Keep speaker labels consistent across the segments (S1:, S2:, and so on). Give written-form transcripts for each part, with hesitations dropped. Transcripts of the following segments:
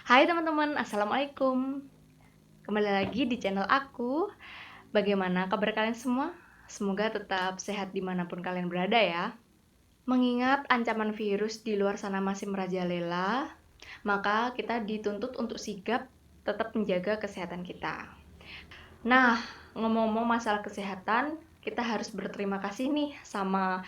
S1: Hai teman-teman, Assalamualaikum. Kembali lagi di channel aku. Bagaimana kabar kalian semua? Semoga tetap sehat dimanapun kalian berada ya. Mengingat ancaman virus di luar sana masih merajalela, maka kita dituntut untuk sigap tetap menjaga kesehatan kita. Nah, ngomong-ngomong masalah kesehatan, kita harus berterima kasih nih sama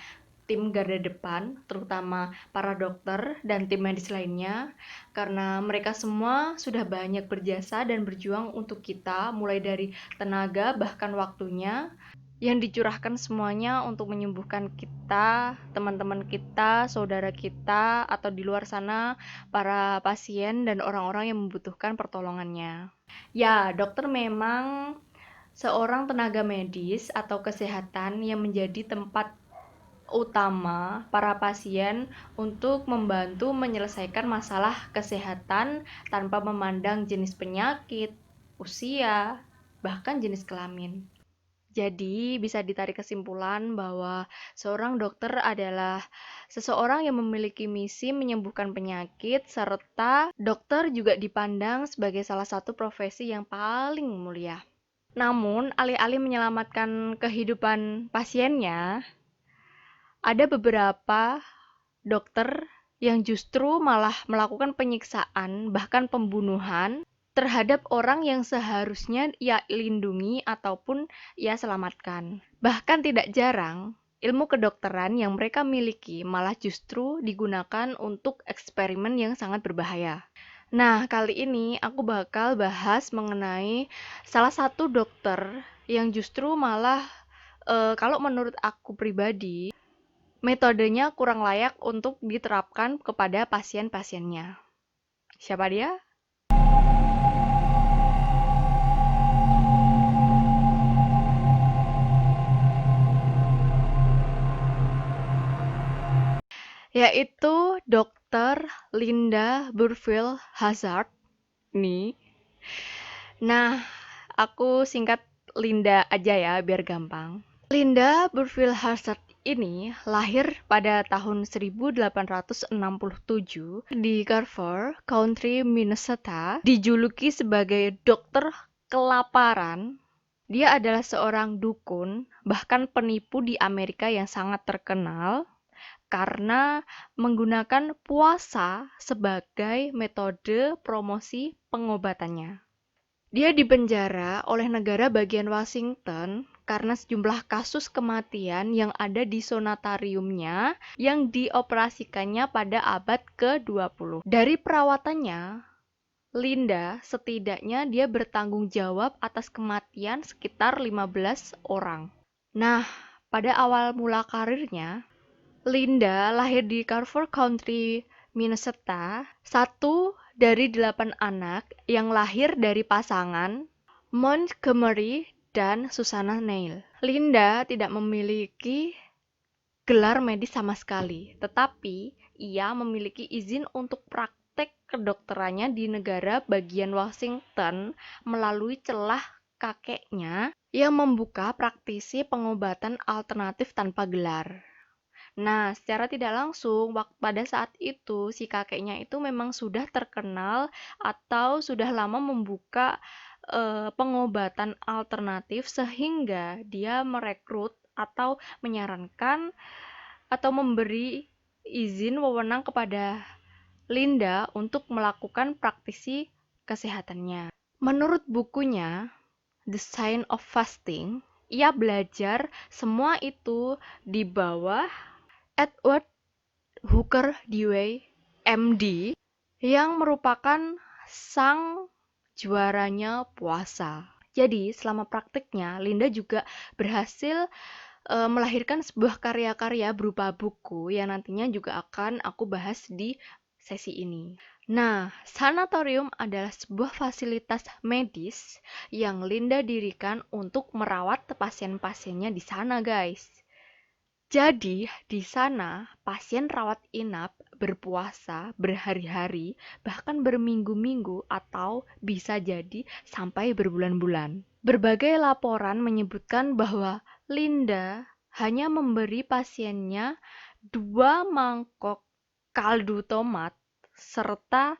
S1: tim garda depan, terutama para dokter dan tim medis lainnya, karena mereka semua sudah banyak berjasa dan berjuang untuk kita, mulai dari tenaga bahkan waktunya, yang dicurahkan semuanya untuk menyembuhkan kita, teman-teman kita, saudara kita, atau di luar sana, para pasien dan orang-orang yang membutuhkan pertolongannya. Ya, dokter memang seorang tenaga medis atau kesehatan yang menjadi tempat utama para pasien untuk membantu menyelesaikan masalah kesehatan tanpa memandang jenis penyakit, usia, bahkan jenis kelamin. Jadi, bisa ditarik kesimpulan bahwa seorang dokter adalah seseorang yang memiliki misi menyembuhkan penyakit, serta dokter juga dipandang sebagai salah satu profesi yang paling mulia. Namun, alih-alih menyelamatkan kehidupan pasiennya, ada beberapa dokter yang justru malah melakukan penyiksaan, bahkan pembunuhan terhadap orang yang seharusnya ia lindungi ataupun ia selamatkan. Bahkan tidak jarang, ilmu kedokteran yang mereka miliki malah justru digunakan untuk eksperimen yang sangat berbahaya. Nah, kali ini aku bakal bahas mengenai salah satu dokter yang justru malah kalau menurut aku pribadi metodenya kurang layak untuk diterapkan kepada pasien-pasiennya. Siapa dia? Yaitu Dr. Linda Burfield Hazard nih. Nah, aku singkat Linda aja ya biar gampang. Linda Burfield Hazard ini lahir pada tahun 1867 di Carver, County, Minnesota, dijuluki sebagai dokter kelaparan. Dia adalah seorang dukun, bahkan penipu di Amerika yang sangat terkenal karena menggunakan puasa sebagai metode promosi pengobatannya. Dia dipenjara oleh negara bagian Washington karena sejumlah kasus kematian yang ada di sanitariumnya yang dioperasikannya pada abad ke-20. Dari perawatannya, Linda setidaknya dia bertanggung jawab atas kematian sekitar 15 orang. Nah, pada awal mula karirnya, Linda lahir di Carver County, Minnesota, satu dari 8 anak yang lahir dari pasangan Montgomery dan Susanna Neil. Linda tidak memiliki gelar medis sama sekali, tetapi ia memiliki izin untuk praktek kedokterannya di negara bagian Washington melalui celah kakeknya yang membuka praktisi pengobatan alternatif tanpa gelar. Nah, secara tidak langsung, pada saat itu si kakeknya itu memang sudah terkenal atau sudah lama membuka pengobatan alternatif sehingga dia merekrut atau menyarankan atau memberi izin wewenang kepada Linda untuk melakukan praktisi kesehatannya. Menurut bukunya The Science of Fasting, ia belajar semua itu di bawah Edward Hooker Dewey, MD, yang merupakan sang juaranya puasa. Jadi, selama praktiknya, Linda juga berhasil melahirkan sebuah karya-karya berupa buku yang nantinya juga akan aku bahas di sesi ini. Nah, sanatorium adalah sebuah fasilitas medis yang Linda dirikan untuk merawat pasien-pasiennya di sana, guys. Jadi, di sana pasien rawat inap berpuasa berhari-hari, bahkan berminggu-minggu atau bisa jadi sampai berbulan-bulan. Berbagai laporan menyebutkan bahwa Linda hanya memberi pasiennya 2 mangkok kaldu tomat serta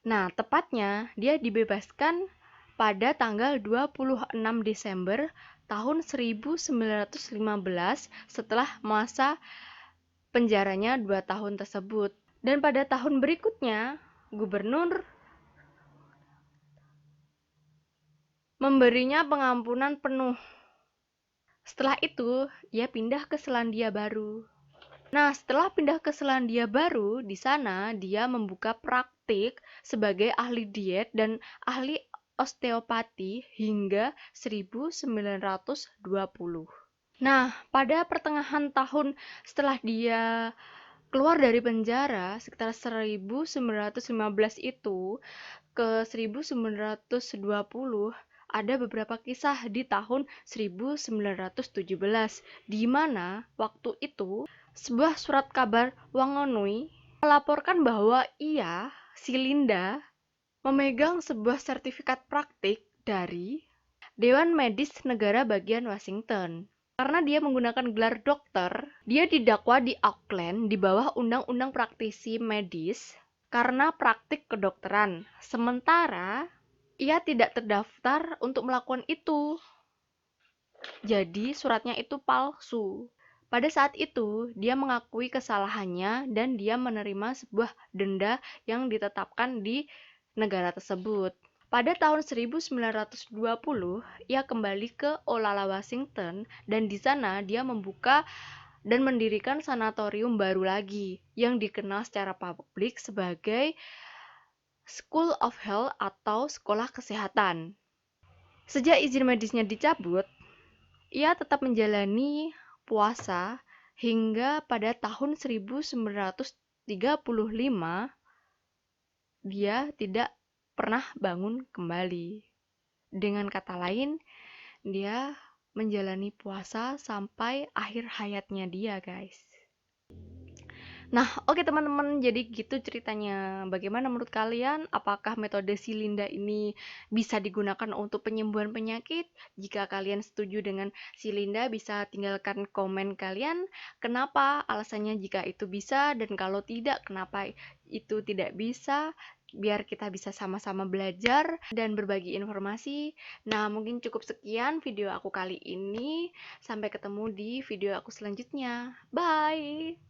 S1: Nah, tepatnya dia dibebaskan pada tanggal 26 Desember tahun 1915 setelah masa penjaranya 2 tahun tersebut. Dan pada tahun berikutnya, gubernur memberinya pengampunan penuh. Setelah itu, ia pindah ke Selandia Baru. Nah, setelah pindah ke Selandia Baru, di sana dia membuka praktik sebagai ahli diet dan ahli osteopati hingga 1920. Nah, pada pertengahan tahun setelah dia keluar dari penjara, sekitar 1915 itu ke 1920, ada beberapa kisah di tahun 1917, di mana waktu itu sebuah surat kabar Wangonui melaporkan bahwa ia, si Linda, memegang sebuah sertifikat praktik dari Dewan Medis Negara Bagian Washington. Karena dia menggunakan gelar dokter, dia didakwa di Auckland di bawah Undang-Undang Praktisi Medis karena praktik kedokteran. Sementara ia tidak terdaftar untuk melakukan itu. Jadi suratnya itu palsu. Pada saat itu, dia mengakui kesalahannya dan dia menerima sebuah denda yang ditetapkan di negara tersebut. Pada tahun 1920, ia kembali ke Olala, Washington, dan di sana dia membuka dan mendirikan sanatorium baru lagi yang dikenal secara publik sebagai School of Health atau Sekolah Kesehatan. Sejak izin medisnya dicabut, ia tetap menjalani puasa hingga pada tahun 1935 dia tidak pernah bangun kembali. Dengan kata lain, dia menjalani puasa sampai akhir hayatnya dia, guys. Nah, oke teman-teman, jadi gitu ceritanya. Bagaimana menurut kalian? Apakah metode si Linda ini bisa digunakan untuk penyembuhan penyakit? Jika kalian setuju dengan si Linda, bisa tinggalkan komen kalian. Kenapa alasannya jika itu bisa, dan kalau tidak, kenapa itu tidak bisa? Biar kita bisa sama-sama belajar dan berbagi informasi. Nah, mungkin cukup sekian video aku kali ini. Sampai ketemu di video aku selanjutnya. Bye!